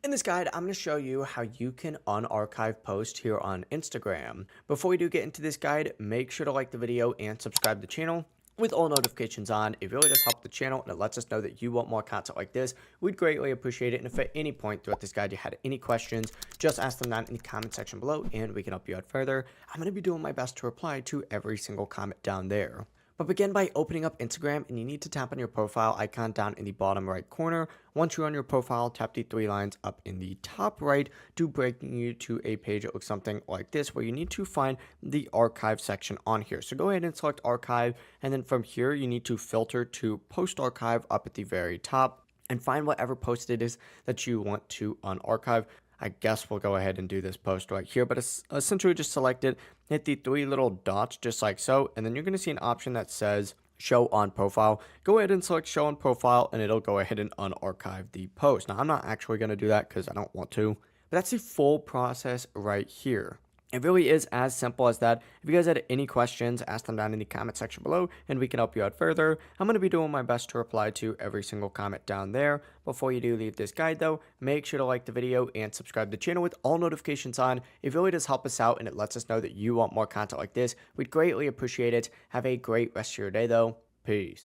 In this guide, I'm going to show you how you can unarchive posts here on Instagram. Before we do get into this guide, make sure to like the video and subscribe to the channel with all notifications on. It really does help the channel and it lets us know that you want more content like this. We'd greatly appreciate it. And if at any point throughout this guide you had any questions, just ask them down in the comment section below and we can help you out further. I'm going to be doing my best to reply to every single comment down there. But begin by opening up Instagram, and you need to tap on your profile icon down in the bottom right corner. Once you're on your profile, tap the three lines up in the top right to bring you to a page that looks something like this, where you need to find the archive section on here. So go ahead and select archive, and then from here you need to filter to post archive up at the very top and find whatever post it is that you want to unarchive. I guess we'll go ahead and do this post right here, but it's essentially just select it, hit the three little dots just like so, and then you're going to see an option that says show on profile. Go ahead and select show on profile and it'll go ahead and unarchive the post. Now I'm not actually going to do that because I don't want to, but that's the full process right here. It really is as simple as that. If you guys had any questions, ask them down in the comment section below and we can help you out further. I'm going to be doing my best to reply to every single comment down there. Before you do leave this guide though, make sure to like the video and subscribe to the channel with all notifications on. It really does help us out and it lets us know that you want more content like this. We'd greatly appreciate it. Have a great rest of your day though. Peace.